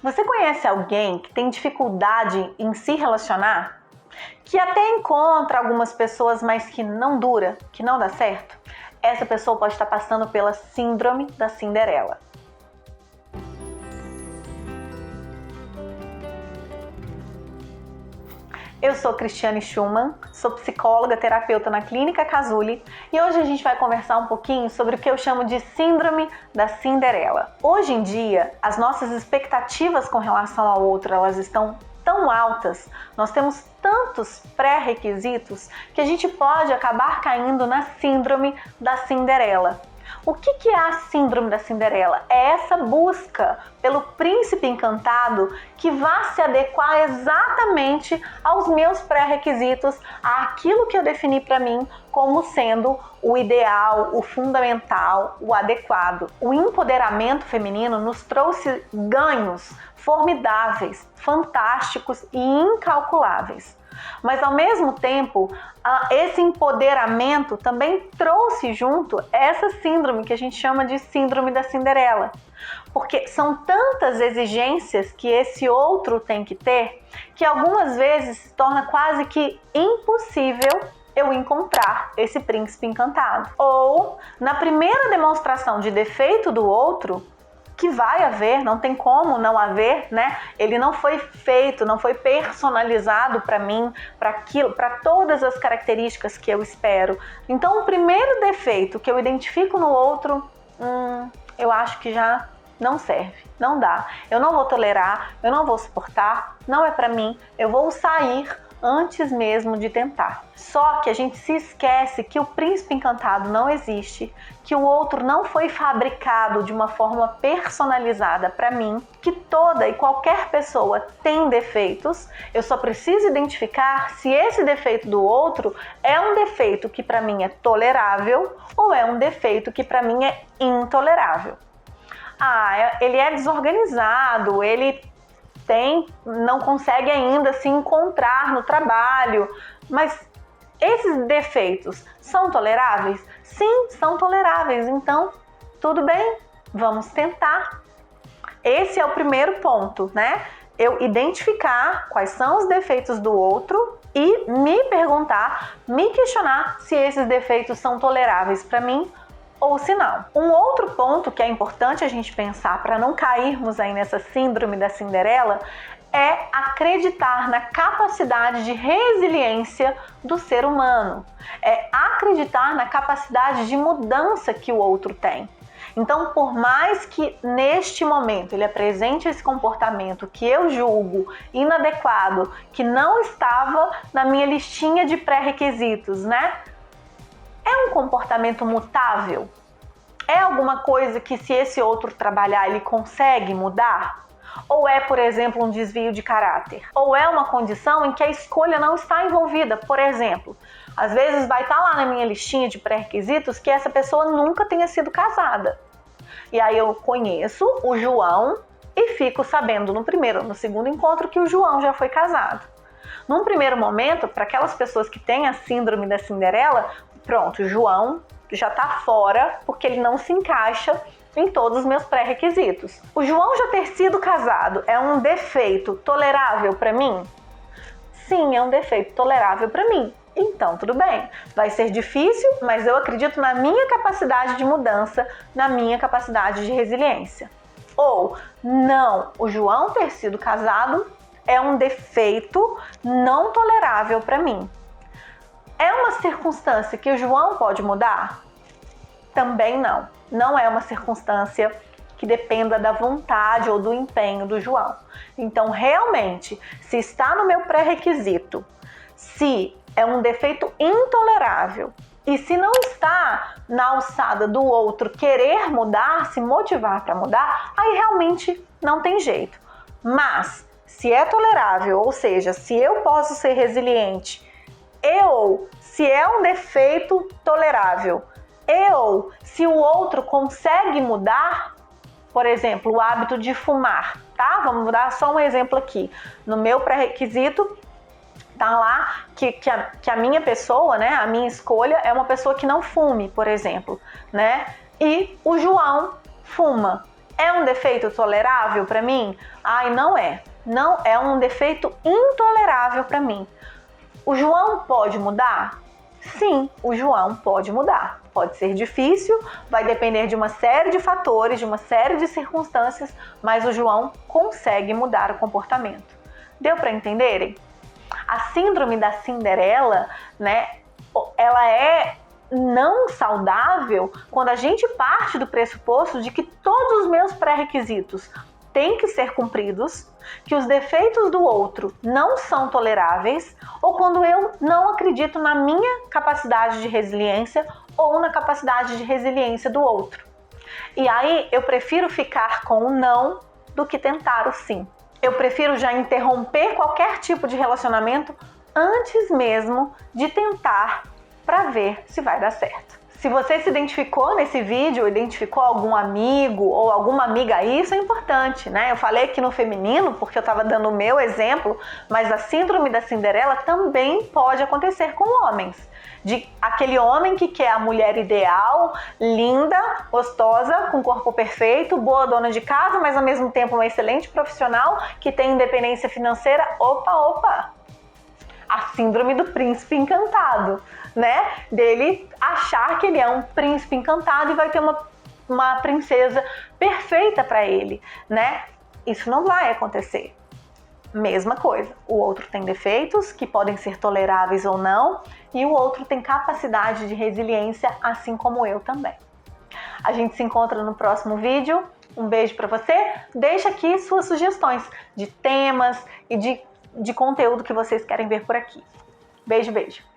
Você conhece alguém que tem dificuldade em se relacionar? Que até encontra algumas pessoas, mas que não dura, que não dá certo? Essa pessoa pode estar passando pela síndrome da Cinderela. Eu sou Cristiane Schumann, sou psicóloga, terapeuta na Clínica Casuly e hoje a gente vai conversar um pouquinho sobre o que eu chamo de síndrome da Cinderela. Hoje em dia, as nossas expectativas com relação ao outro, elas estão tão altas, nós temos tantos pré-requisitos que a gente pode acabar caindo na síndrome da Cinderela. O que é a síndrome da Cinderela? É essa busca pelo príncipe encantado que vá se adequar exatamente aos meus pré-requisitos, àquilo que eu defini para mim como sendo o ideal, o fundamental, o adequado. O empoderamento feminino nos trouxe ganhos formidáveis, fantásticos e incalculáveis. Mas ao mesmo tempo, esse empoderamento também trouxe junto essa síndrome que a gente chama de síndrome da Cinderela. Porque são tantas exigências que esse outro tem que ter, que algumas vezes se torna quase que impossível eu encontrar esse príncipe encantado. Ou, na primeira demonstração de defeito do outro, que vai haver, não tem como não haver, né? Ele não foi feito, não foi personalizado para mim, para aquilo, para todas as características que eu espero. Então, o primeiro defeito que eu identifico no outro, eu acho que já não serve, não dá. Eu não vou tolerar, eu não vou suportar, não é para mim, eu vou sair antes mesmo de tentar. Só que a gente se esquece que o príncipe encantado não existe, que o outro não foi fabricado de uma forma personalizada para mim, que toda e qualquer pessoa tem defeitos. Eu só preciso identificar se esse defeito do outro é um defeito que para mim é tolerável ou é um defeito que para mim é intolerável. Ele é desorganizado, ele não consegue ainda se encontrar no trabalho, mas esses defeitos são toleráveis? Sim, são toleráveis, então tudo bem, vamos tentar. Esse é o primeiro ponto, né? Eu identificar quais são os defeitos do outro e me perguntar, me questionar se esses defeitos são toleráveis para mim ou se não. Um outro ponto que é importante a gente pensar para não cairmos aí nessa síndrome da Cinderela é acreditar na capacidade de resiliência do ser humano. É acreditar na capacidade de mudança que o outro tem. Então, por mais que neste momento ele apresente esse comportamento que eu julgo inadequado, que não estava na minha listinha de pré-requisitos, né? É um comportamento mutável? É alguma coisa que, se esse outro trabalhar, ele consegue mudar? Ou é, por exemplo, um desvio de caráter? Ou é uma condição em que a escolha não está envolvida? Por exemplo, às vezes vai estar lá na minha listinha de pré-requisitos que essa pessoa nunca tenha sido casada. E aí eu conheço o João e fico sabendo no primeiro ou no segundo encontro que o João já foi casado. Num primeiro momento, para aquelas pessoas que têm a síndrome da Cinderela, pronto, o João já está fora porque ele não se encaixa em todos os meus pré-requisitos. O João já ter sido casado é um defeito tolerável para mim? Sim, é um defeito tolerável para mim. Então, tudo bem. Vai ser difícil, mas eu acredito na minha capacidade de mudança, na minha capacidade de resiliência. Ou, não, o João ter sido casado é um defeito não tolerável para mim. É uma circunstância que o João pode mudar? Também não. Não é uma circunstância que dependa da vontade ou do empenho do João. Então, realmente, se está no meu pré-requisito, se é um defeito intolerável e se não está na alçada do outro querer mudar, se motivar para mudar, aí realmente não tem jeito. Mas, se é tolerável, ou seja, se eu posso ser resiliente, se é um defeito tolerável, se o outro consegue mudar, por exemplo, o hábito de fumar, tá? Vamos dar só um exemplo aqui. No meu pré-requisito, tá lá que a minha pessoa, né, a minha escolha é uma pessoa que não fume, por exemplo, né? E o João fuma. É um defeito tolerável para mim? Ai, não é. Não é um defeito intolerável para mim. O João pode mudar? Sim, o João pode mudar. Pode ser difícil, vai depender de uma série de fatores, de uma série de circunstâncias, mas o João consegue mudar o comportamento. Deu para entenderem? A síndrome da Cinderela, né, ela é não saudável quando a gente parte do pressuposto de que todos os meus pré-requisitos têm que ser cumpridos, que os defeitos do outro não são toleráveis, ou quando eu não acredito na minha capacidade de resiliência ou na capacidade de resiliência do outro. E aí eu prefiro ficar com o não do que tentar o sim. Eu prefiro já interromper qualquer tipo de relacionamento antes mesmo de tentar para ver se vai dar certo. Se você se identificou nesse vídeo, identificou algum amigo ou alguma amiga aí, isso é importante, né? Eu falei aqui no feminino porque eu estava dando o meu exemplo, mas a síndrome da Cinderela também pode acontecer com homens. De aquele homem que quer a mulher ideal, linda, gostosa, com corpo perfeito, boa dona de casa, mas ao mesmo tempo uma excelente profissional, que tem independência financeira. Opa! A síndrome do príncipe encantado, né? Dele achar que ele é um príncipe encantado e vai ter uma princesa perfeita para ele, né? Isso não vai acontecer. Mesma coisa, o outro tem defeitos que podem ser toleráveis ou não, e o outro tem capacidade de resiliência, assim como eu também. A gente se encontra no próximo vídeo. Um beijo para você. Deixa aqui suas sugestões de temas e de conteúdo que vocês querem ver por aqui. Beijo.